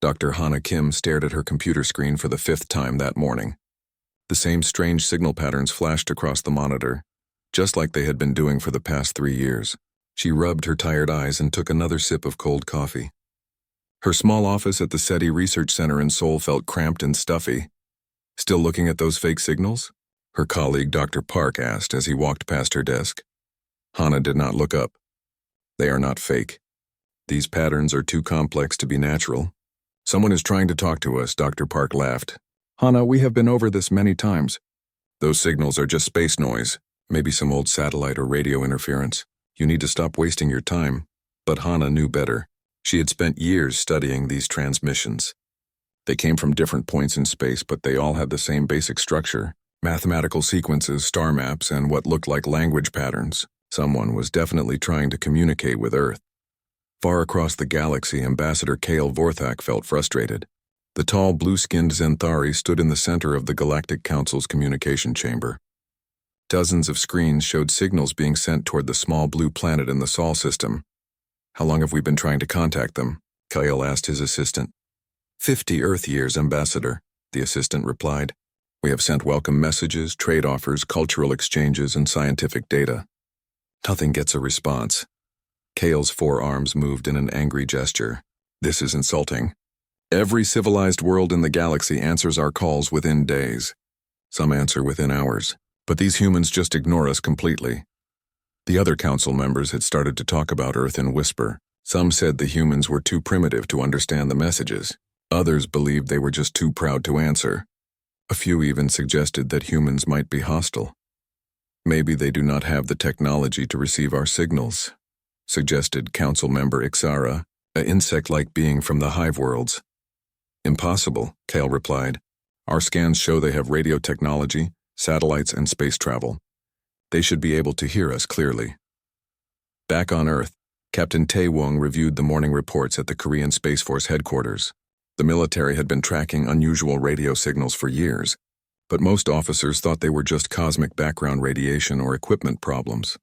Dr. Hana Kim stared at her computer screen for the 5th time that morning. The same strange signal patterns flashed across the monitor, just like they had been doing for the past 3 years. She rubbed her tired eyes and took another sip of cold coffee. Her small office at the SETI Research Center in Seoul felt cramped and stuffy. Still looking at those fake signals? Her colleague Dr. Park asked as he walked past her desk. Hana did not look up. They are not fake. These patterns are too complex to be natural. Someone is trying to talk to us, Dr. Park laughed. Hana, we have been over this many times. Those signals are just space noise, maybe some old satellite or radio interference. You need to stop wasting your time. But Hana knew better. She had spent years studying these transmissions. They came from different points in space, but they all had the same basic structure: mathematical sequences, star maps, and what looked like language patterns. Someone was definitely trying to communicate with Earth. Far across the galaxy, Ambassador Kale Vorthak felt frustrated. The tall, blue-skinned Zenthari stood in the center of the Galactic Council's communication chamber. Dozens of screens showed signals being sent toward the small blue planet in the Sol system. How long have we been trying to contact them? Kale asked his assistant. 50 Earth years, Ambassador, the assistant replied. We have sent welcome messages, trade offers, cultural exchanges, and scientific data. Nothing gets a response. Kale's forearms moved in an angry gesture. This is insulting. Every civilized world in the galaxy answers our calls within days. Some answer within hours, but these humans just ignore us completely. The other council members had started to talk about Earth in whisper. Some said the humans were too primitive to understand the messages. Others believed they were just too proud to answer. A few even suggested that humans might be hostile. Maybe they do not have the technology to receive our signals, suggested Council Member Ixara, an insect-like being from the hive worlds. Impossible, Kale replied. Our scans show they have radio technology, satellites, and space travel. They should be able to hear us clearly. Back on Earth, Captain Tae-Wong reviewed the morning reports at the Korean Space Force headquarters. The military had been tracking unusual radio signals for years, but most officers thought they were just cosmic background radiation or equipment problems.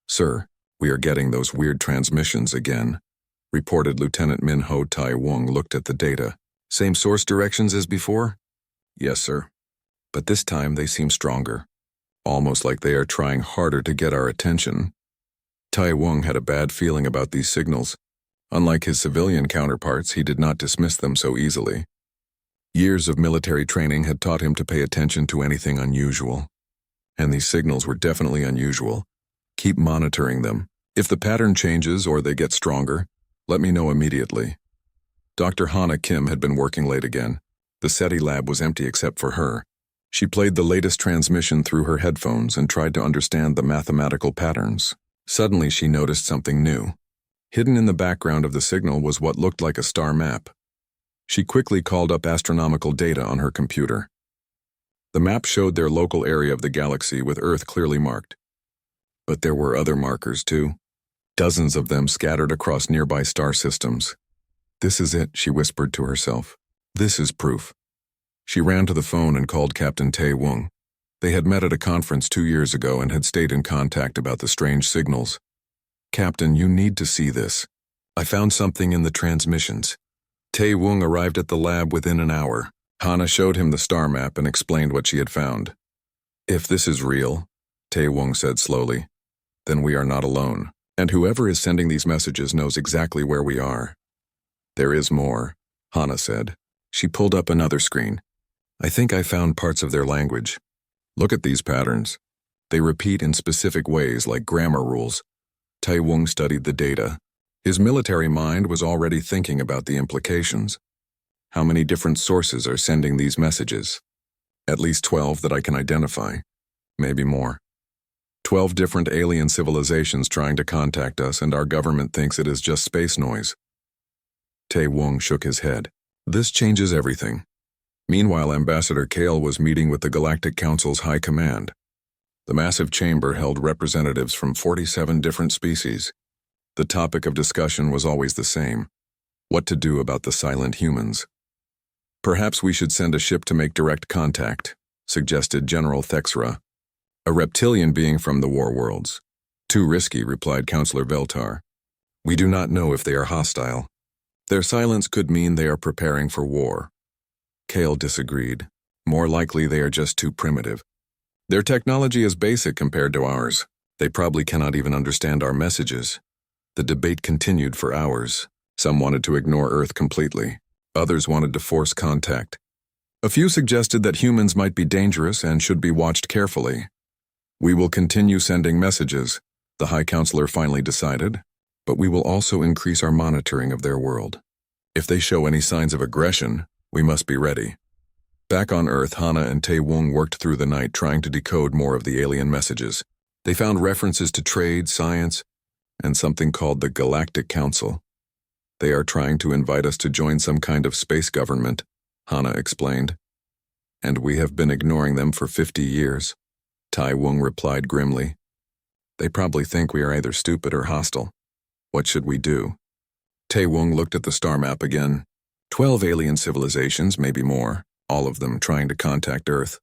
Sir, we are getting those weird transmissions again, reported Lieutenant Min-ho Tai-Wong. Looked at the data. Same source directions as before? Yes, sir. But this time they seem stronger. Almost like they are trying harder to get our attention. Tai-Wong had a bad feeling about these signals. Unlike his civilian counterparts, he did not dismiss them so easily. Years of military training had taught him to pay attention to anything unusual. And these signals were definitely unusual. Keep monitoring them. If the pattern changes or they get stronger, let me know immediately. Dr. Hana Kim had been working late again. The SETI lab was empty except for her. She played the latest transmission through her headphones and tried to understand the mathematical patterns. Suddenly she noticed something new. Hidden in the background of the signal was what looked like a star map. She quickly called up astronomical data on her computer. The map showed their local area of the galaxy with Earth clearly marked. But there were other markers too. Dozens of them scattered across nearby star systems. This is it, she whispered to herself. This is proof. She ran to the phone and called Captain Tae-Wong. They had met at a conference 2 years ago and had stayed in contact about the strange signals. Captain, you need to see this. I found something in the transmissions. Tae-Wong arrived at the lab within an hour. Hana showed him the star map and explained what she had found. If this is real, Tae-Wong said slowly, then we are not alone. And whoever is sending these messages knows exactly where we are. There is more, Hana said. She pulled up another screen. I think I found parts of their language. Look at these patterns. They repeat in specific ways like grammar rules. Tae-Wong studied the data. His military mind was already thinking about the implications. How many different sources are sending these messages? At least 12 that I can identify. Maybe more. 12 different alien civilizations trying to contact us, and our government thinks it is just space noise. Tae-Wong shook his head. This changes everything. Meanwhile, Ambassador Kale was meeting with the Galactic Council's High Command. The massive chamber held representatives from 47 different species. The topic of discussion was always the same: what to do about the silent humans. Perhaps we should send a ship to make direct contact, suggested General Thexra, a reptilian being from the war worlds. Too risky, replied Counselor Veltar. We do not know if they are hostile. Their silence could mean they are preparing for war. Kale disagreed. More likely they are just too primitive. Their technology is basic compared to ours. They probably cannot even understand our messages. The debate continued for hours. Some wanted to ignore Earth completely. Others wanted to force contact. A few suggested that humans might be dangerous and should be watched carefully. We will continue sending messages, the High Counselor finally decided, but we will also increase our monitoring of their world. If they show any signs of aggression, we must be ready. Back on Earth, Hana and Tae-Woong worked through the night trying to decode more of the alien messages. They found references to trade, science, and something called the Galactic Council. They are trying to invite us to join some kind of space government, Hana explained. And we have been ignoring them for 50 years, Tae-Woong replied grimly. They probably think we are either stupid or hostile. What should we do? Tae-Woong looked at the star map again. 12 alien civilizations, maybe more, all of them trying to contact Earth.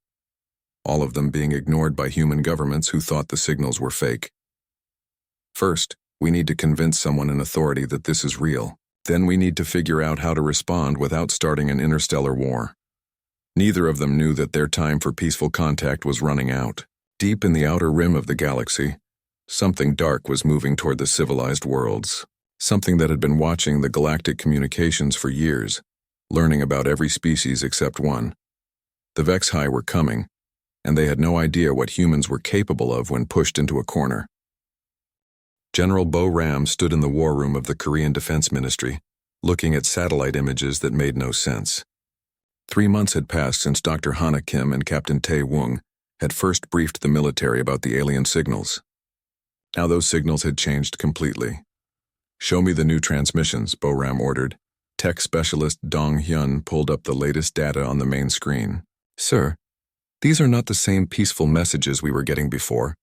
All of them being ignored by human governments who thought the signals were fake. First, we need to convince someone in authority that this is real. Then we need to figure out how to respond without starting an interstellar war. Neither of them knew that their time for peaceful contact was running out. Deep in the outer rim of the galaxy, something dark was moving toward the civilized worlds. Something that had been watching the galactic communications for years, learning about every species except one. The Vexhi were coming, and they had no idea what humans were capable of when pushed into a corner. General Bo Ram stood in the war room of the Korean Defense Ministry, looking at satellite images that made no sense. 3 months had passed since Dr. Hana Kim and Captain Tae-Woong had first briefed the military about the alien signals. Now those signals had changed completely. Show me the new transmissions, Bo Ram ordered. Tech specialist Dong Hyun pulled up the latest data on the main screen. Sir, these are not the same peaceful messages we were getting before.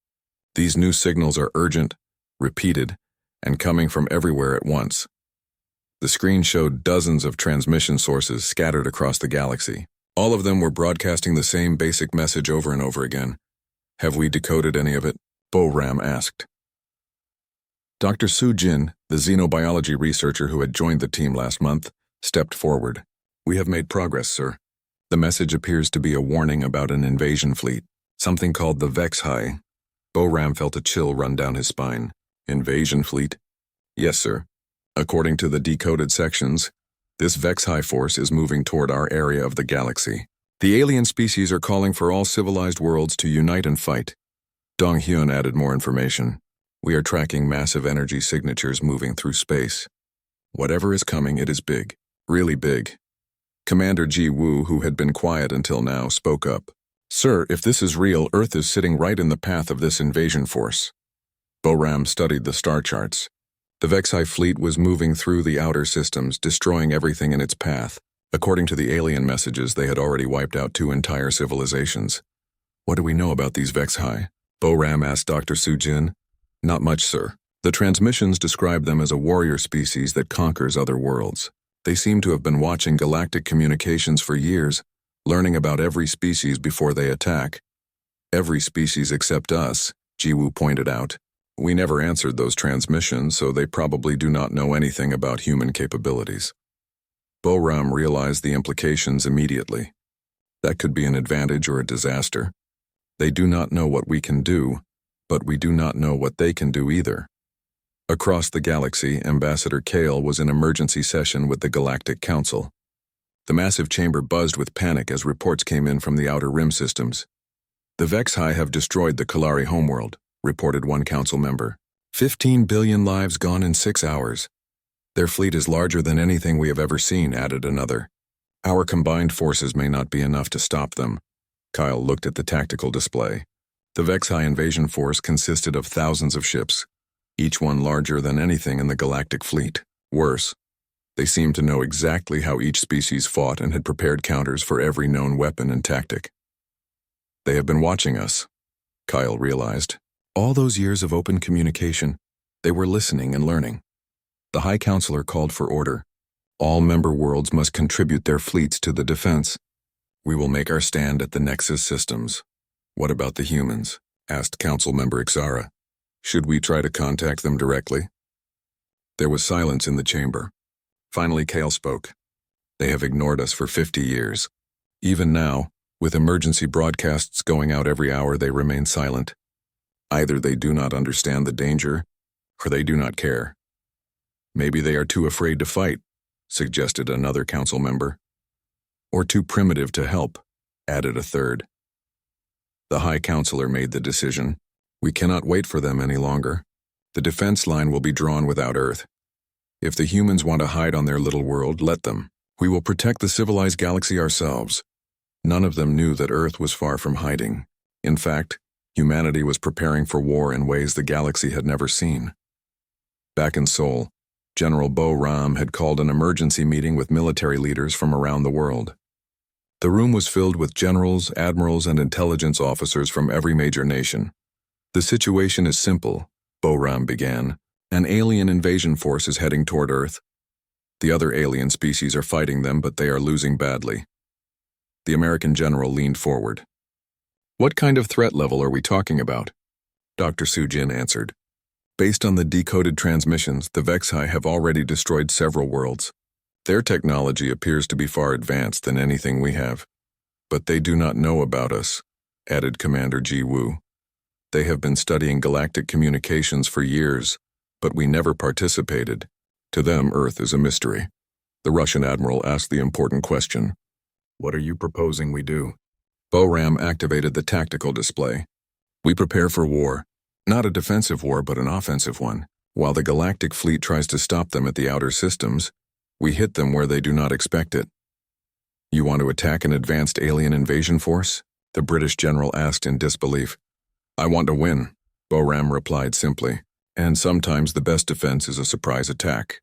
These new signals are urgent, repeated, and coming from everywhere at once. The screen showed dozens of transmission sources scattered across the galaxy. All of them were broadcasting the same basic message over and over again. Have we decoded any of it? Bo Ram asked. Dr. Soo Jin, the xenobiology researcher who had joined the team last month, stepped forward. We have made progress, sir. The message appears to be a warning about an invasion fleet, something called the Vexhi. Bo Ram felt a chill run down his spine. Invasion fleet? Yes, sir. According to the decoded sections, this Vexhi force is moving toward our area of the galaxy. The alien species are calling for all civilized worlds to unite and fight. Dong Hyun added more information. We are tracking massive energy signatures moving through space. Whatever is coming, it is big. Really big. Commander Ji Woo, who had been quiet until now, spoke up. Sir, if this is real, Earth is sitting right in the path of this invasion force. Bo Ram studied the star charts. The Vexhi fleet was moving through the outer systems, destroying everything in its path. According to the alien messages, they had already wiped out 2 entire civilizations. What do we know about these Vexhi? Bo Ram asked Dr. Soo Jin. Not much, sir. The transmissions describe them as a warrior species that conquers other worlds. They seem to have been watching galactic communications for years, learning about every species before they attack. Every species except us, Jiwoo pointed out. We never answered those transmissions, so they probably do not know anything about human capabilities. Bo Ram realized the implications immediately. That could be an advantage or a disaster. They do not know what we can do, but we do not know what they can do either. Across the galaxy, Ambassador Kale was in emergency session with the Galactic Council. The massive chamber buzzed with panic as reports came in from the outer rim systems. The Vexhi have destroyed the Kalari homeworld, reported one council member. 15 billion lives gone in 6 hours. Their fleet is larger than anything we have ever seen, added another. Our combined forces may not be enough to stop them. Kyle looked at the tactical display. The Vexhi invasion force consisted of thousands of ships, each one larger than anything in the galactic fleet. Worse, they seemed to know exactly how each species fought and had prepared counters for every known weapon and tactic. They have been watching us, Kyle realized. All those years of open communication, they were listening and learning. The High Counselor called for order. All member worlds must contribute their fleets to the defense. We will make our stand at the Nexus systems. What about the humans? Asked Council Member Ixara. Should we try to contact them directly? There was silence in the chamber. Finally, Kale spoke. They have ignored us for 50 years. Even now, with emergency broadcasts going out every hour, they remain silent. Either they do not understand the danger, or they do not care. Maybe they are too afraid to fight, suggested another council member. Or too primitive to help, added a third. The High Counselor made the decision. We cannot wait for them any longer. The defense line will be drawn without Earth. If the humans want to hide on their little world, let them. We will protect the civilized galaxy ourselves. None of them knew that Earth was far from hiding. In fact, humanity was preparing for war in ways the galaxy had never seen. Back in Seoul, General Bo Ram had called an emergency meeting with military leaders from around the world. The room was filled with generals, admirals, and intelligence officers from every major nation. The situation is simple, Bo Ram began. An alien invasion force is heading toward Earth. The other alien species are fighting them, but they are losing badly. The American general leaned forward. What kind of threat level are we talking about? Dr. Sujin answered. Based on the decoded transmissions, the Vexai have already destroyed several worlds. Their technology appears to be far advanced than anything we have. But they do not know about us, added Commander Ji Woo. They have been studying galactic communications for years, but we never participated. To them, Earth is a mystery. The Russian admiral asked the important question. What are you proposing we do? Bo Ram activated the tactical display. We prepare for war. Not a defensive war, but an offensive one. While the galactic fleet tries to stop them at the outer systems, we hit them where they do not expect it. You want to attack an advanced alien invasion force? The British general asked in disbelief. I want to win, Bo Ram replied simply. And sometimes the best defense is a surprise attack.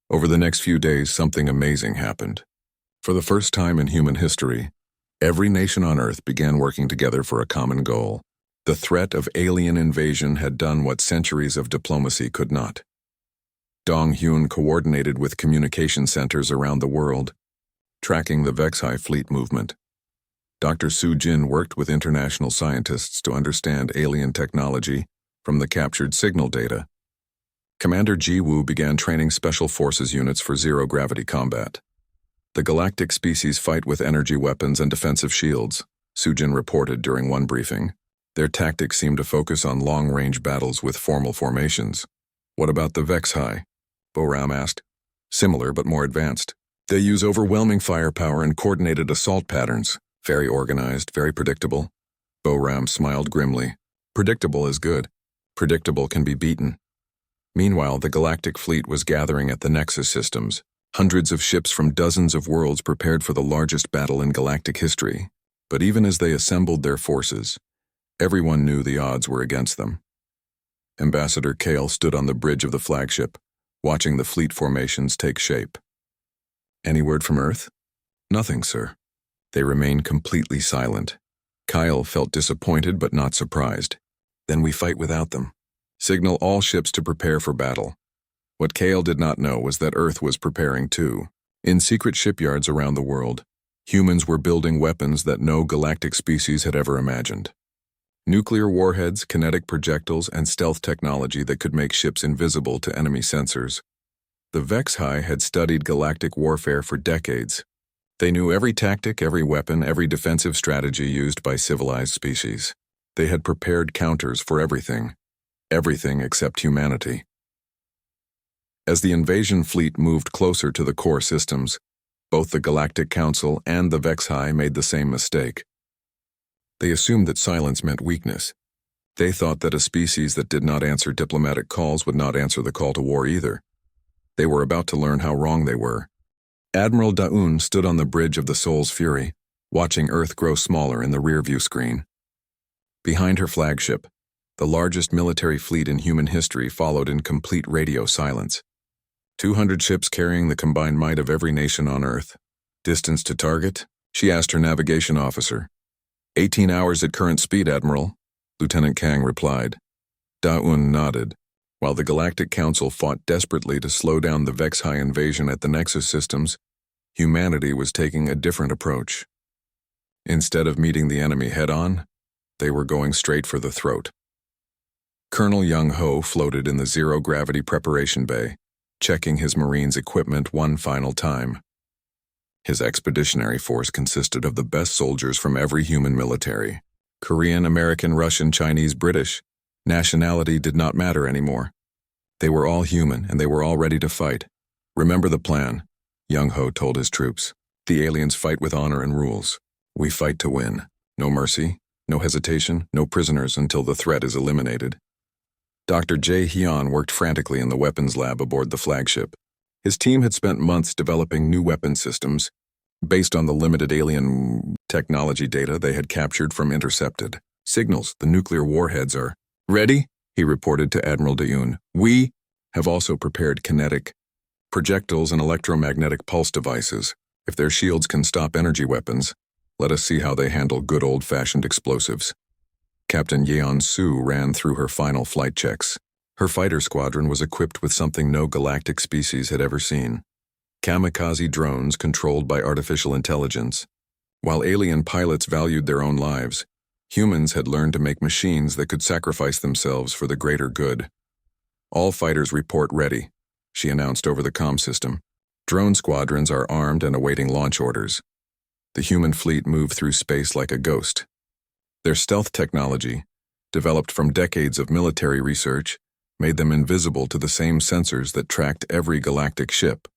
Over the next few days, something amazing happened. For the first time in human history, every nation on Earth began working together for a common goal. The threat of alien invasion had done what centuries of diplomacy could not. Dong Hyun coordinated with communication centers around the world, tracking the Vexai fleet movement. Dr. Su Jin worked with international scientists to understand alien technology from the captured signal data. Commander Ji Woo began training special forces units for zero-gravity combat. The galactic species fight with energy weapons and defensive shields, Sujin reported during one briefing. Their tactics seem to focus on long-range battles with formal formations. What about the Vexai? Bo Ram asked. Similar but more advanced. They use overwhelming firepower and coordinated assault patterns. Very organized, very predictable. Bo Ram smiled grimly. Predictable is good. Predictable can be beaten. Meanwhile, the galactic fleet was gathering at the Nexus systems. Hundreds of ships from dozens of worlds prepared for the largest battle in galactic history. But even as they assembled their forces, everyone knew the odds were against them. Ambassador Kale stood on the bridge of the flagship, watching the fleet formations take shape. Any word from Earth? Nothing, sir. They remained completely silent. Kyle felt disappointed but not surprised. Then we fight without them. Signal all ships to prepare for battle. What Kale did not know was that Earth was preparing too. In secret shipyards around the world, humans were building weapons that no galactic species had ever imagined. Nuclear warheads, kinetic projectiles, and stealth technology that could make ships invisible to enemy sensors. The Vexai had studied galactic warfare for decades. They knew every tactic, every weapon, every defensive strategy used by civilized species. They had prepared counters for everything except humanity. As the invasion fleet moved closer to the core systems, both the Galactic Council and the Vexai made the same mistake. They assumed that silence meant weakness. They thought that a species that did not answer diplomatic calls would not answer the call to war either. They were about to learn how wrong they were. Admiral Daun stood on the bridge of the Soul's Fury, watching Earth grow smaller in the rearview screen. Behind her flagship, the largest military fleet in human history followed in complete radio silence. 200 ships carrying the combined might of every nation on Earth. Distance to target? She asked her navigation officer. 18 hours at current speed, Admiral, Lieutenant Kang replied. Daun nodded. While the Galactic Council fought desperately to slow down the Vexai invasion at the Nexus systems, humanity was taking a different approach. Instead of meeting the enemy head-on, they were going straight for the throat. Colonel Young Ho floated in the zero-gravity preparation bay, checking his Marines' equipment one final time. His expeditionary force consisted of the best soldiers from every human military. Korean, American, Russian, Chinese, British. Nationality did not matter anymore. They were all human, and they were all ready to fight. Remember the plan, Young Ho told his troops. The aliens fight with honor and rules. We fight to win. No mercy, no hesitation, no prisoners until the threat is eliminated. Dr. Jae Hyun worked frantically in the weapons lab aboard the flagship. His team had spent months developing new weapon systems based on the limited alien technology data they had captured from intercepted signals. The nuclear warheads are ready, he reported to Admiral Daeun. We have also prepared kinetic projectiles and electromagnetic pulse devices. If their shields can stop energy weapons, let us see how they handle good old-fashioned explosives. Captain Yeon-soo ran through her final flight checks. Her fighter squadron was equipped with something no galactic species had ever seen. Kamikaze drones controlled by artificial intelligence. While alien pilots valued their own lives, humans had learned to make machines that could sacrifice themselves for the greater good. All fighters report ready, she announced over the comm system. Drone squadrons are armed and awaiting launch orders. The human fleet moved through space like a ghost. Their stealth technology, developed from decades of military research, made them invisible to the same sensors that tracked every galactic ship.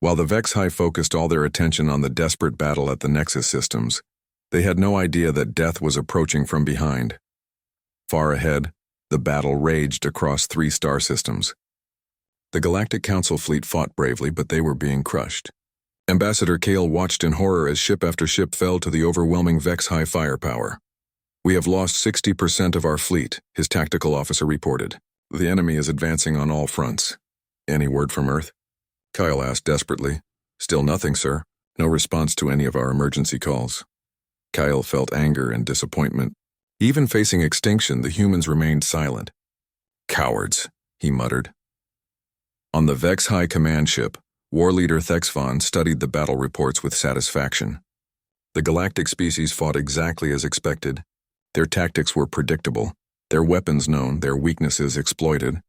While the Vex-High focused all their attention on the desperate battle at the Nexus systems, they had no idea that death was approaching from behind. Far ahead, the battle raged across 3 star systems. The Galactic Council fleet fought bravely, but they were being crushed. Ambassador Kale watched in horror as ship after ship fell to the overwhelming Vex-High firepower. We have lost 60% of our fleet, his tactical officer reported. The enemy is advancing on all fronts. Any word from Earth? Kyle asked desperately. Still nothing, sir. No response to any of our emergency calls. Kyle felt anger and disappointment. Even facing extinction, the humans remained silent. Cowards, he muttered. On the Vex-High command ship, War Leader Thexvan studied the battle reports with satisfaction. The galactic species fought exactly as expected. Their tactics were predictable, their weapons known, their weaknesses exploited.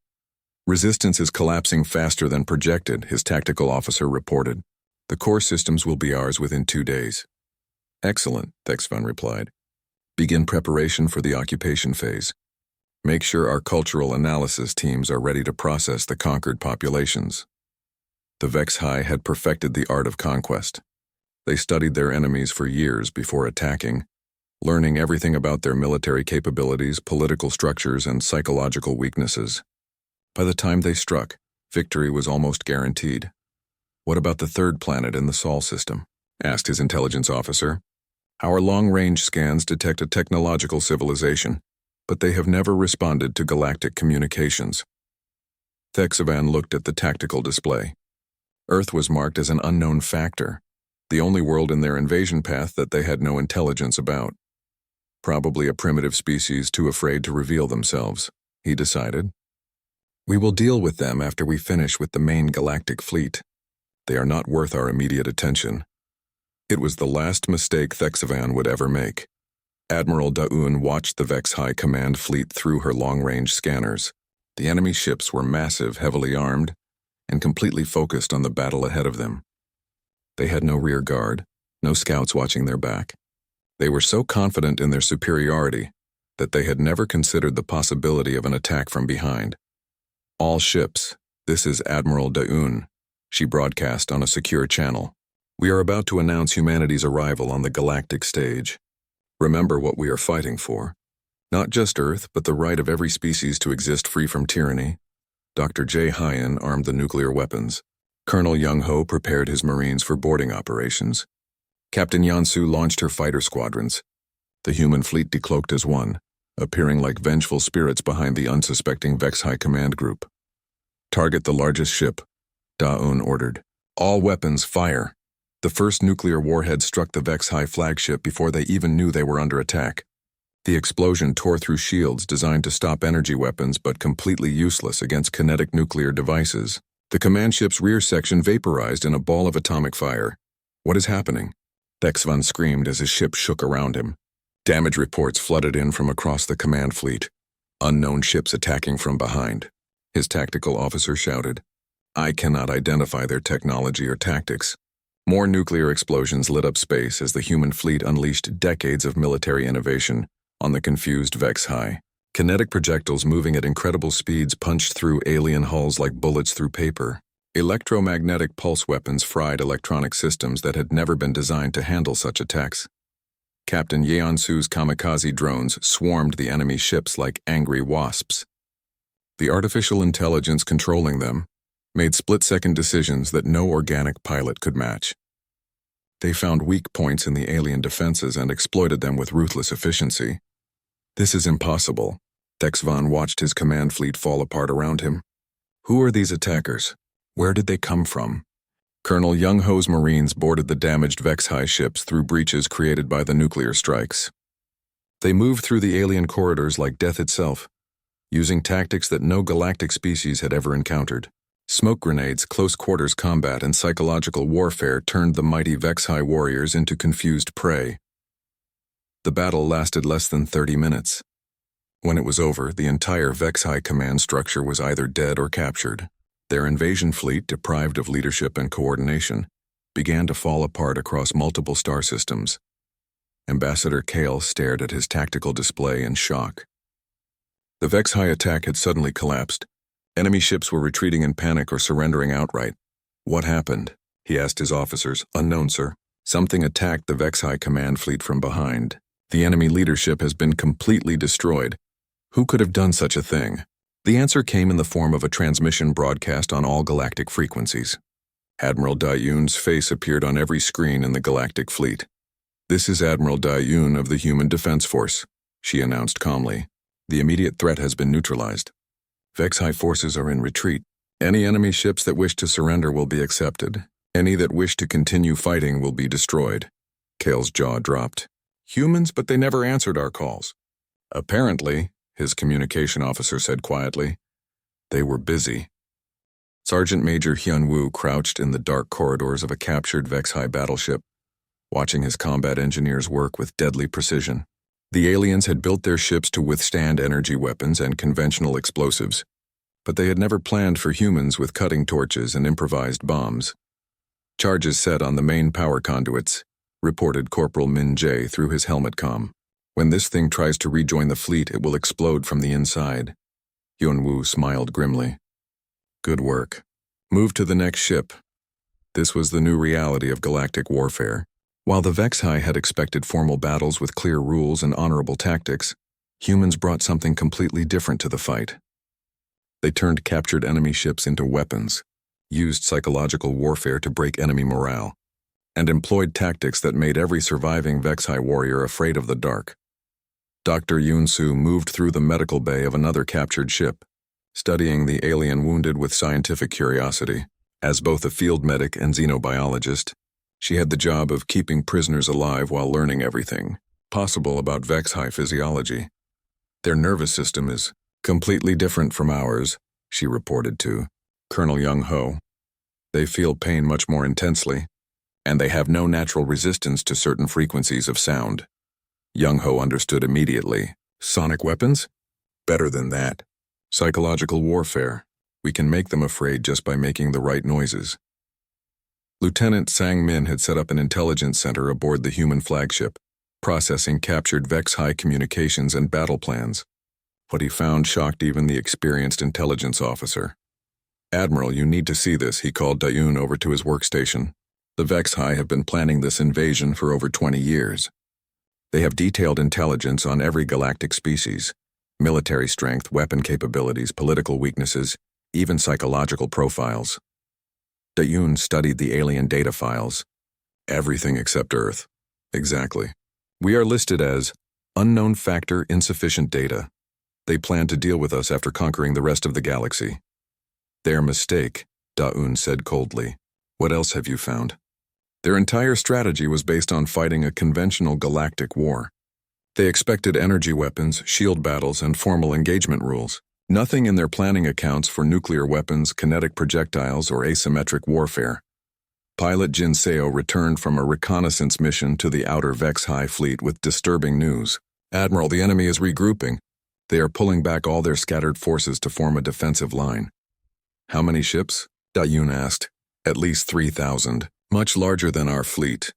Resistance is collapsing faster than projected, his tactical officer reported. The core systems will be ours within 2 days. Excellent, Thexvan replied. Begin preparation for the occupation phase. Make sure our cultural analysis teams are ready to process the conquered populations. The Vex-High had perfected the art of conquest. They studied their enemies for years before attacking, learning everything about their military capabilities, political structures, and psychological weaknesses. By the time they struck, victory was almost guaranteed. What about the 3rd planet in the Sol system? Asked his intelligence officer. Our long-range scans detect a technological civilization, but they have never responded to galactic communications. Thexvan looked at the tactical display. Earth was marked as an unknown factor, the only world in their invasion path that they had no intelligence about. Probably a primitive species too afraid to reveal themselves, he decided. We will deal with them after we finish with the main galactic fleet. They are not worth our immediate attention. It was the last mistake Thexvan would ever make. Admiral Daeun watched the Vex-High command fleet through her long-range scanners. The enemy ships were massive, heavily armed, and completely focused on the battle ahead of them. They had no rear guard, no scouts watching their back. They were so confident in their superiority that they had never considered the possibility of an attack from behind. All ships, this is Admiral Daeun, she broadcast on a secure channel. We are about to announce humanity's arrival on the galactic stage. Remember what we are fighting for. Not just Earth, but the right of every species to exist free from tyranny. Dr. Jae Hyun armed the nuclear weapons. Colonel Young Ho prepared his Marines for boarding operations. Captain Yeon-soo launched her fighter squadrons. The human fleet decloaked as one, appearing like vengeful spirits behind the unsuspecting Vex-High command group. Target the largest ship, Daeun ordered. All weapons fire. The first nuclear warhead struck the Vex-High flagship before they even knew they were under attack. The explosion tore through shields designed to stop energy weapons but completely useless against kinetic nuclear devices. The command ship's rear section vaporized in a ball of atomic fire. What is happening? Thexvan screamed as his ship shook around him. Damage reports flooded in from across the command fleet. Unknown ships attacking from behind. His tactical officer shouted. I cannot identify their technology or tactics. More nuclear explosions lit up space as the human fleet unleashed decades of military innovation on the confused Vex High. Kinetic projectiles moving at incredible speeds punched through alien hulls like bullets through paper. Electromagnetic pulse weapons fried electronic systems that had never been designed to handle such attacks. Captain Yeonsu's kamikaze drones swarmed the enemy ships like angry wasps. The artificial intelligence controlling them made split-second decisions that no organic pilot could match. They found weak points in the alien defenses and exploited them with ruthless efficiency. This is impossible. Dex Von watched his command fleet fall apart around him. Who are these attackers? Where did they come from? Colonel Young-ho's Marines boarded the damaged Vex High ships through breaches created by the nuclear strikes. They moved through the alien corridors like death itself, using tactics that no galactic species had ever encountered. Smoke grenades, close-quarters combat, and psychological warfare turned the mighty Vex High warriors into confused prey. The battle lasted less than 30 minutes. When it was over, the entire Vex High command structure was either dead or captured. Their invasion fleet, deprived of leadership and coordination, began to fall apart across multiple star systems. Ambassador Kale stared at his tactical display in shock. The Vex High attack had suddenly collapsed. Enemy ships were retreating in panic or surrendering outright. What happened? He asked his officers. Unknown, sir. Something attacked the Vex High command fleet from behind. The enemy leadership has been completely destroyed. Who could have done such a thing? The answer came in the form of a transmission broadcast on all galactic frequencies. Admiral Dayun's face appeared on every screen in the galactic fleet. This is Admiral Dayun of the Human Defense Force, she announced calmly. The immediate threat has been neutralized. Vex High forces are in retreat. Any enemy ships that wish to surrender will be accepted. Any that wish to continue fighting will be destroyed. Kale's jaw dropped. Humans, but they never answered our calls. Apparently, his communication officer said quietly, they were busy. Sergeant Major Hyun-woo crouched in the dark corridors of a captured Vex High battleship, watching his combat engineers work with deadly precision. The aliens had built their ships to withstand energy weapons and conventional explosives, but they had never planned for humans with cutting torches and improvised bombs. Charges set on the main power conduits, reported Corporal Min Jae through his helmet comm. When this thing tries to rejoin the fleet, it will explode from the inside. Hyun-woo smiled grimly. Good work. Move to the next ship. This was the new reality of galactic warfare. While the Vex High had expected formal battles with clear rules and honorable tactics, humans brought something completely different to the fight. They turned captured enemy ships into weapons, used psychological warfare to break enemy morale, and employed tactics that made every surviving Vex High warrior afraid of the dark. Dr. Yoon-soo moved through the medical bay of another captured ship, studying the alien wounded with scientific curiosity. As both a field medic and xenobiologist, she had the job of keeping prisoners alive while learning everything possible about Vex High physiology. Their nervous system is completely different from ours, she reported to Colonel Young-ho. They feel pain much more intensely, and they have no natural resistance to certain frequencies of sound. Young-ho understood immediately. Sonic weapons? Better than that. Psychological warfare. We can make them afraid just by making the right noises. Lieutenant Sang-min had set up an intelligence center aboard the human flagship, processing captured Vex High communications and battle plans. What he found shocked even the experienced intelligence officer. Admiral, you need to see this, he called Dayun over to his workstation. The Vex High have been planning this invasion for over 20 years. They have detailed intelligence on every galactic species, military strength, weapon capabilities, political weaknesses, even psychological profiles. Dayun studied the alien data files. Everything except Earth. Exactly. We are listed as unknown factor insufficient data. They plan to deal with us after conquering the rest of the galaxy. Their mistake, Dayun said coldly. What else have you found? Their entire strategy was based on fighting a conventional galactic war. They expected energy weapons, shield battles, and formal engagement rules. Nothing in their planning accounts for nuclear weapons, kinetic projectiles, or asymmetric warfare. Pilot Jin Seo returned from a reconnaissance mission to the outer Vex High fleet with disturbing news. Admiral, the enemy is regrouping. They are pulling back all their scattered forces to form a defensive line. How many ships? Daeun asked. At least 3,000, much larger than our fleet.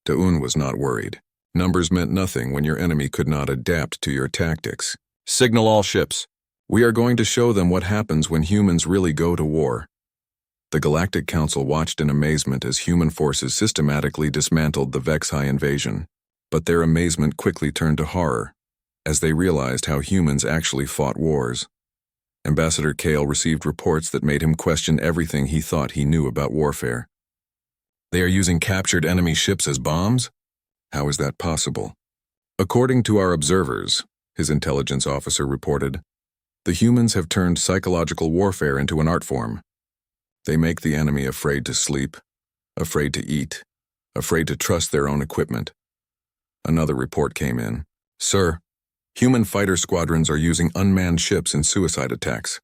Daeun was not worried. Numbers meant nothing when your enemy could not adapt to your tactics. Signal all ships. We are going to show them what happens when humans really go to war. The Galactic Council watched in amazement as human forces systematically dismantled the Vexhi invasion. But their amazement quickly turned to horror, as they realized how humans actually fought wars. Ambassador Kale received reports that made him question everything he thought he knew about warfare. They are using captured enemy ships as bombs? How is that possible? According to our observers, his intelligence officer reported, the humans have turned psychological warfare into an art form. They make the enemy afraid to sleep, afraid to eat, afraid to trust their own equipment. Another report came in. Sir, human fighter squadrons are using unmanned ships in suicide attacks.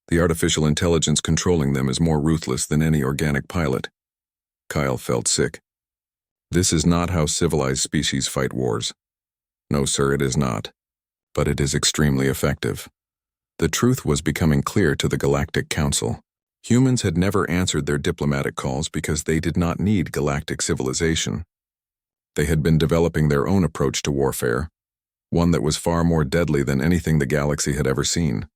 The artificial intelligence controlling them is more ruthless than any organic pilot. Kyle felt sick. This is not how civilized species fight wars. No, sir, it is not. But it is extremely effective. The truth was becoming clear to the Galactic Council. Humans had never answered their diplomatic calls because they did not need galactic civilization. They had been developing their own approach to warfare, one that was far more deadly than anything the galaxy had ever seen.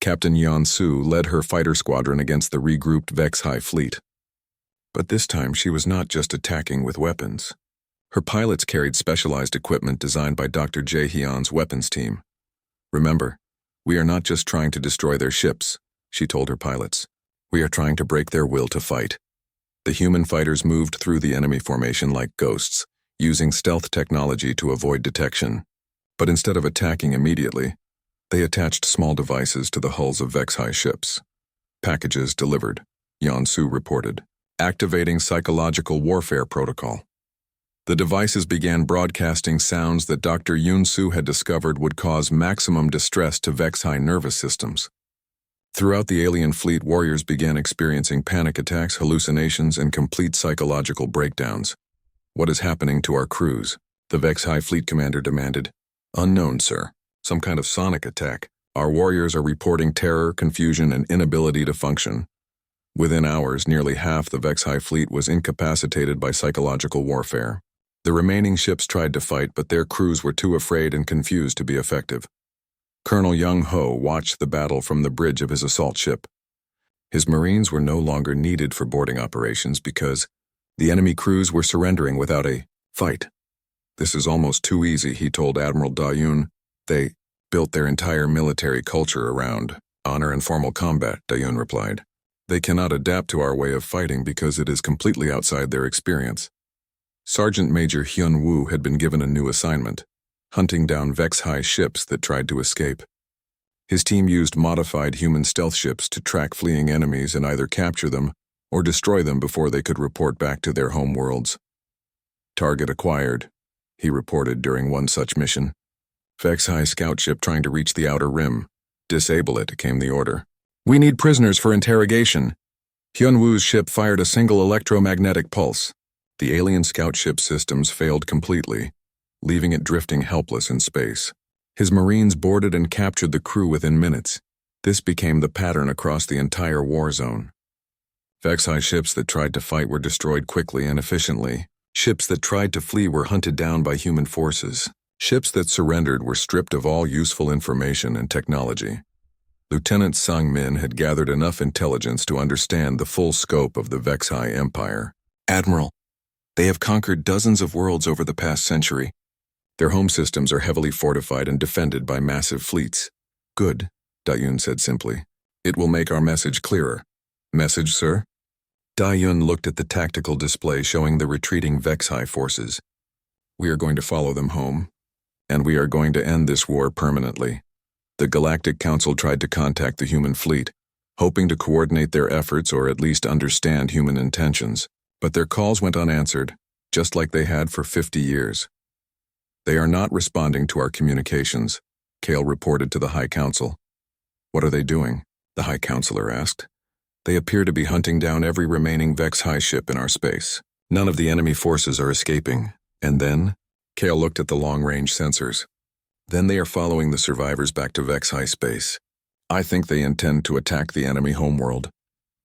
Captain Yeon-Su led her fighter squadron against the regrouped Vexhi fleet. But this time she was not just attacking with weapons. Her pilots carried specialized equipment designed by Dr. Jae-hyun's weapons team. Remember, we are not just trying to destroy their ships, she told her pilots. We are trying to break their will to fight. The human fighters moved through the enemy formation like ghosts, using stealth technology to avoid detection. But instead of attacking immediately, they attached small devices to the hulls of Vexhi ships. Packages delivered, Yeon-Su reported, activating psychological warfare protocol. The devices began broadcasting sounds that Dr. Yoon-Su had discovered would cause maximum distress to Vexhi nervous systems. Throughout the alien fleet, warriors began experiencing panic attacks, hallucinations, and complete psychological breakdowns. What is happening to our crews? The Vexhi fleet commander demanded. Unknown, sir. Some kind of sonic attack. Our warriors are reporting terror, confusion, and inability to function. Within hours, nearly half the Vexhi fleet was incapacitated by psychological warfare. The remaining ships tried to fight, but their crews were too afraid and confused to be effective. Colonel Young-ho watched the battle from the bridge of his assault ship. His Marines were no longer needed for boarding operations because the enemy crews were surrendering without a fight. This is almost too easy, he told Admiral Daeun. They built their entire military culture around honor and formal combat, Daeun replied. They cannot adapt to our way of fighting because it is completely outside their experience. Sergeant Major Hyun-woo had been given a new assignment, hunting down Vexhi ships that tried to escape. His team used modified human stealth ships to track fleeing enemies and either capture them or destroy them before they could report back to their home worlds. Target acquired, he reported during one such mission. Vexhi scout ship trying to reach the outer rim. Disable it, came the order. We need prisoners for interrogation. Hyun-woo's ship fired a single electromagnetic pulse. The alien scout ship systems failed completely, leaving it drifting helpless in space. His Marines boarded and captured the crew within minutes. This became the pattern across the entire war zone. Vexhi ships that tried to fight were destroyed quickly and efficiently. Ships that tried to flee were hunted down by human forces. Ships that surrendered were stripped of all useful information and technology. Lieutenant Sang-min had gathered enough intelligence to understand the full scope of the Vexhi Empire. Admiral, they have conquered dozens of worlds over the past century. Their home systems are heavily fortified and defended by massive fleets. Good, Daeun said simply. It will make our message clearer. Message, sir? Daeun looked at the tactical display showing the retreating Vexhi forces. We are going to follow them home, and we are going to end this war permanently. The Galactic Council tried to contact the human fleet, hoping to coordinate their efforts or at least understand human intentions. But their calls went unanswered, just like they had for 50 years. They are not responding to our communications, Kale reported to the High Council. What are they doing? The High Counselor asked. They appear to be hunting down every remaining Vexhi ship in our space. None of the enemy forces are escaping. And then, Kale looked at the long-range sensors. Then they are following the survivors back to Vexhi space. I think they intend to attack the enemy homeworld.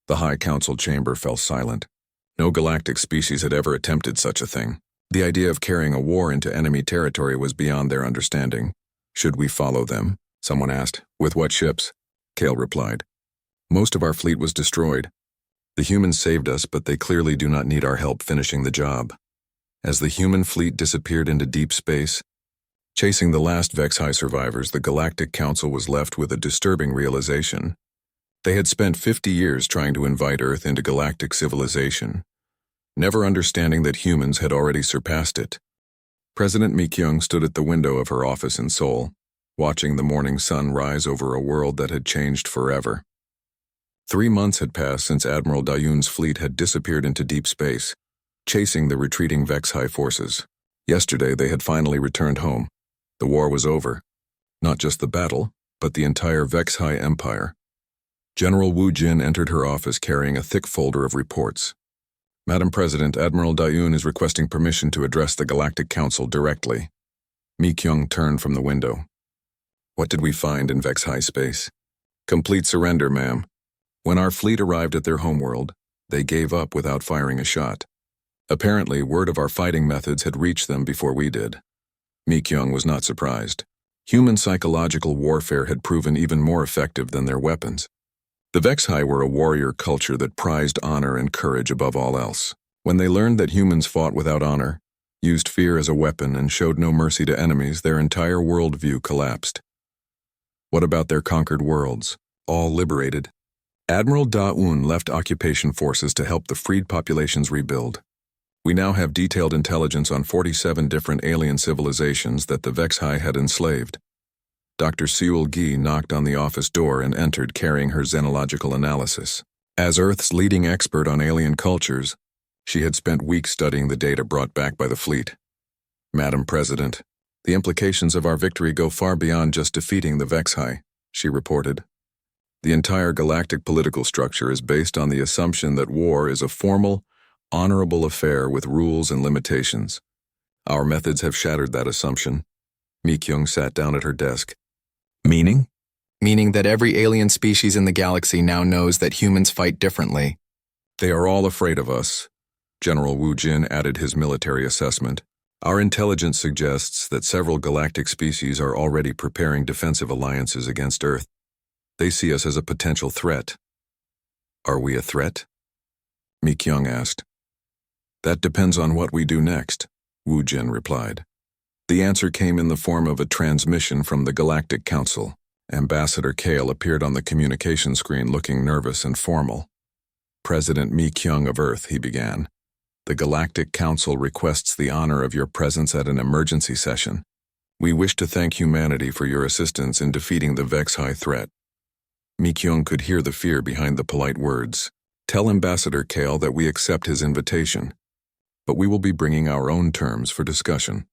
The High Council chamber fell silent. No galactic species had ever attempted such a thing. The idea of carrying a war into enemy territory was beyond their understanding. Should we follow them? Someone asked. With what ships? Kale replied. Most of our fleet was destroyed. The humans saved us, but they clearly do not need our help finishing the job. As the human fleet disappeared into deep space, chasing the last Vex-High survivors, the Galactic Council was left with a disturbing realization. They had spent 50 years trying to invite Earth into galactic civilization, never understanding that humans had already surpassed it. President Mi-kyung stood at the window of her office in Seoul, watching the morning sun rise over a world that had changed forever. 3 months had passed since Admiral Da-yoon's fleet had disappeared into deep space, chasing the retreating Vex-High forces. Yesterday, they had finally returned home. The war was over. Not just the battle, but the entire Vex-High Empire. General Woo Jin entered her office carrying a thick folder of reports. Madam President, Admiral Da-yoon is requesting permission to address the Galactic Council directly. Mi-kyung turned from the window. What did we find in Vex-High space? Complete surrender, ma'am. When our fleet arrived at their homeworld, they gave up without firing a shot. Apparently, word of our fighting methods had reached them before we did. Mi-kyung was not surprised. Human psychological warfare had proven even more effective than their weapons. The Vex-High were a warrior culture that prized honor and courage above all else. When they learned that humans fought without honor, used fear as a weapon, and showed no mercy to enemies, their entire worldview collapsed. What about their conquered worlds? All liberated? Admiral Da-yoon left occupation forces to help the freed populations rebuild. We now have detailed intelligence on 47 different alien civilizations that the Vex-High had enslaved. Dr. Seul-gi knocked on the office door and entered carrying her xenological analysis. As Earth's leading expert on alien cultures, she had spent weeks studying the data brought back by the fleet. Madam President, the implications of our victory go far beyond just defeating the Vex-High, she reported. The entire galactic political structure is based on the assumption that war is a formal, honorable affair with rules and limitations. Our methods have shattered that assumption. Mi-kyung sat down at her desk. Meaning? Meaning that every alien species in the galaxy now knows that humans fight differently. They are all afraid of us. General Woo Jin added his military assessment. Our intelligence suggests that several galactic species are already preparing defensive alliances against Earth. They see us as a potential threat. Are we a threat? Mi-kyung asked. That depends on what we do next, Woo Jin replied. The answer came in the form of a transmission from the Galactic Council. Ambassador Kale appeared on the communication screen looking nervous and formal. President Mi-kyung of Earth, he began. The Galactic Council requests the honor of your presence at an emergency session. We wish to thank humanity for your assistance in defeating the Vex-High threat. Mi-kyung could hear the fear behind the polite words. Tell Ambassador Kale that we accept his invitation, but we will be bringing our own terms for discussion.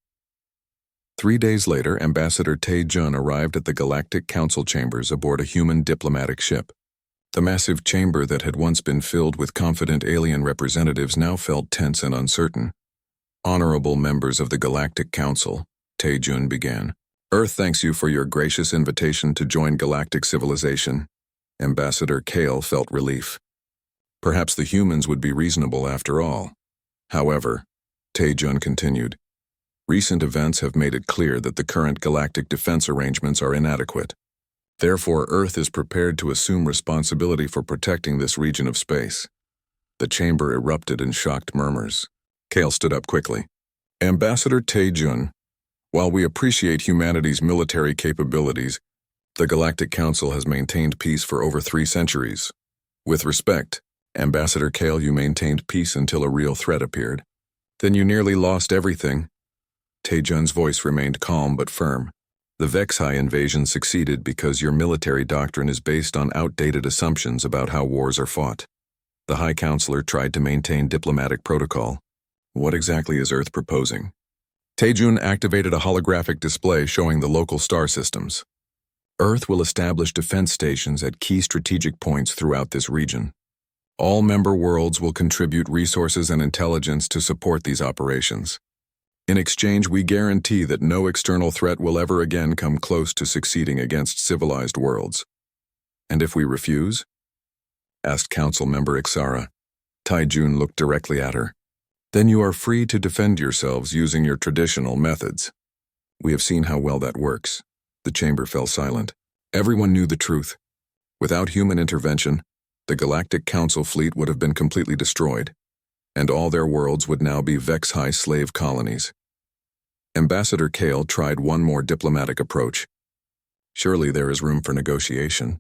3 days later, Ambassador Tae-jun arrived at the Galactic Council chambers aboard a human diplomatic ship. The massive chamber that had once been filled with confident alien representatives now felt tense and uncertain. Honorable members of the Galactic Council, Tae-jun began. Earth thanks you for your gracious invitation to join galactic civilization. Ambassador Kale felt relief. Perhaps the humans would be reasonable after all. However, Tae-jun continued, recent events have made it clear that the current galactic defense arrangements are inadequate. Therefore, Earth is prepared to assume responsibility for protecting this region of space. The chamber erupted in shocked murmurs. Kale stood up quickly. Ambassador Tae-jun, while we appreciate humanity's military capabilities, the Galactic Council has maintained peace for over 3 centuries. With respect, Ambassador Kale, you maintained peace until a real threat appeared. Then you nearly lost everything. Tae-jun's voice remained calm but firm. The Vex-High invasion succeeded because your military doctrine is based on outdated assumptions about how wars are fought. The High Counselor tried to maintain diplomatic protocol. What exactly is Earth proposing? Tae-jun activated a holographic display showing the local star systems. Earth will establish defense stations at key strategic points throughout this region. All member worlds will contribute resources and intelligence to support these operations. In exchange, we guarantee that no external threat will ever again come close to succeeding against civilized worlds. And if we refuse? asked Council Member Ixara. Taijun looked directly at her. Then you are free to defend yourselves using your traditional methods. We have seen how well that works. The chamber fell silent. Everyone knew the truth. Without human intervention, the Galactic Council fleet would have been completely destroyed, and all their worlds would now be Vex-High slave colonies. Ambassador Kale tried one more diplomatic approach. Surely there is room for negotiation.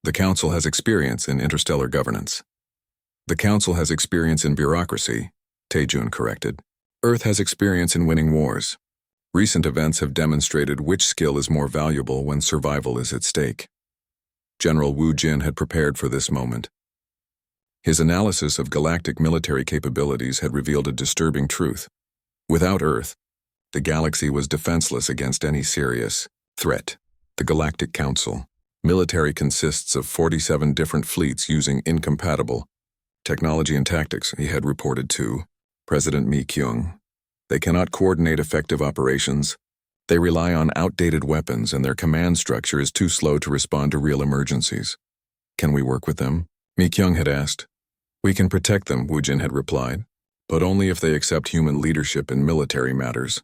The Council has experience in interstellar governance. The Council has experience in bureaucracy, Taejun corrected. Earth has experience in winning wars. Recent events have demonstrated which skill is more valuable when survival is at stake. General Wu Jin had prepared for this moment. His analysis of galactic military capabilities had revealed a disturbing truth. Without Earth, the galaxy was defenseless against any serious threat. The Galactic Council. Military consists of 47 different fleets using incompatible technology and tactics, he had reported to President Mi Kyung. They cannot coordinate effective operations. They rely on outdated weapons, and their command structure is too slow to respond to real emergencies. Can we work with them? Mi Kyung had asked. We can protect them, Wu Jin had replied, but only if they accept human leadership in military matters.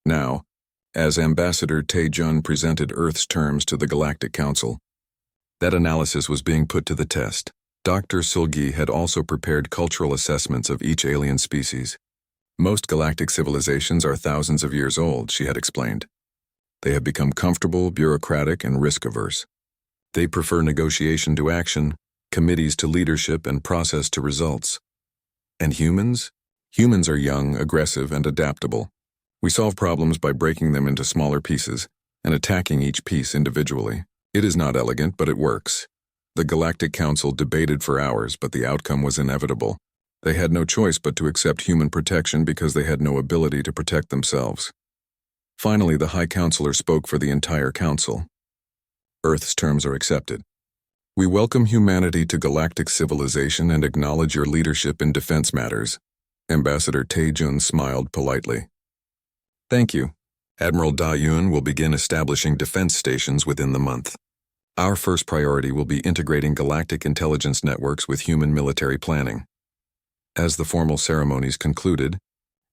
Now, as Ambassador Taejun presented Earth's terms to the Galactic Council, that analysis was being put to the test. Dr. Sulgi had also prepared cultural assessments of each alien species. Most galactic civilizations are thousands of years old, she had explained. They have become comfortable, bureaucratic, and risk-averse. They prefer negotiation to action, committees to leadership, and process to results. And humans? Humans are young, aggressive, and adaptable. We solve problems by breaking them into smaller pieces and attacking each piece individually. It is not elegant, but it works. The Galactic Council debated for hours, but the outcome was inevitable. They had no choice but to accept human protection because they had no ability to protect themselves. Finally, the High Counselor spoke for the entire Council. Earth's terms are accepted. We welcome humanity to galactic civilization and acknowledge your leadership in defense matters. Ambassador Taejun smiled politely. Thank you. Admiral Da Yun will begin establishing defense stations within the month. Our first priority will be integrating galactic intelligence networks with human military planning. As the formal ceremonies concluded,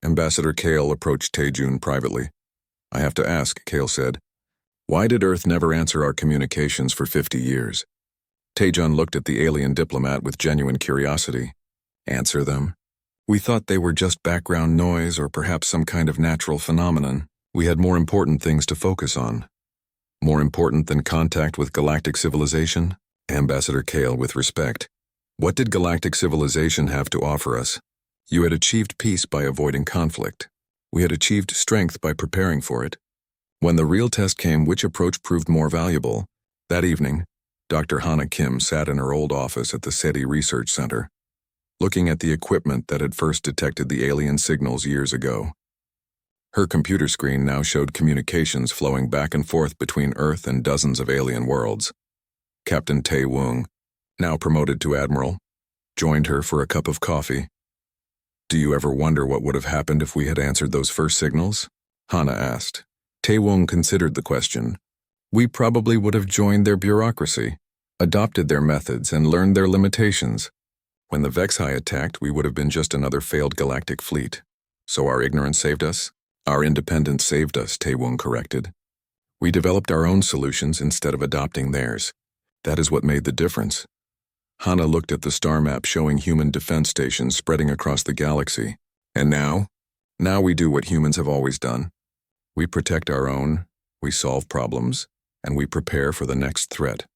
Ambassador Kale approached Taejun privately. I have to ask, Kale said, why did Earth never answer our communications for 50 years? Taejun looked at the alien diplomat with genuine curiosity. Answer them? We thought they were just background noise or perhaps some kind of natural phenomenon. We had more important things to focus on. More important than contact with galactic civilization? Ambassador Kale with respect. What did galactic civilization have to offer us? You had achieved peace by avoiding conflict. We had achieved strength by preparing for it. When the real test came, which approach proved more valuable? That evening, Dr. Hana Kim sat in her old office at the SETI Research Center, looking at the equipment that had first detected the alien signals years ago. Her computer screen now showed communications flowing back and forth between Earth and dozens of alien worlds. Captain Tae Woong, now promoted to Admiral, joined her for a cup of coffee. Do you ever wonder what would have happened if we had answered those first signals? Hana asked. Tae Woong considered the question. We probably would have joined their bureaucracy, adopted their methods, and learned their limitations. When the Vex-High attacked, we would have been just another failed galactic fleet. So our ignorance saved us? Our independence saved us, Tae Woong corrected. We developed our own solutions instead of adopting theirs. That is what made the difference. Hana looked at the star map showing human defense stations spreading across the galaxy. And now? Now we do what humans have always done. We protect our own, we solve problems, and we prepare for the next threat.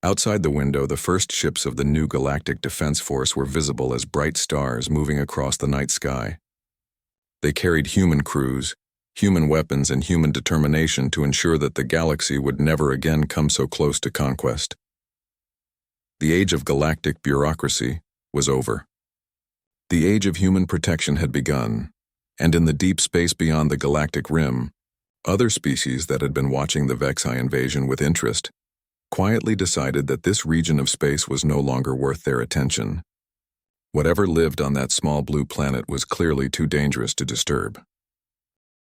Outside the window, the first ships of the new Galactic Defense Force were visible as bright stars moving across the night sky. They carried human crews, human weapons, and human determination to ensure that the galaxy would never again come so close to conquest. The age of galactic bureaucracy was over. The age of human protection had begun, and in the deep space beyond the galactic rim, other species that had been watching the Vex-High invasion with interest quietly decided that this region of space was no longer worth their attention. Whatever lived on that small blue planet was clearly too dangerous to disturb.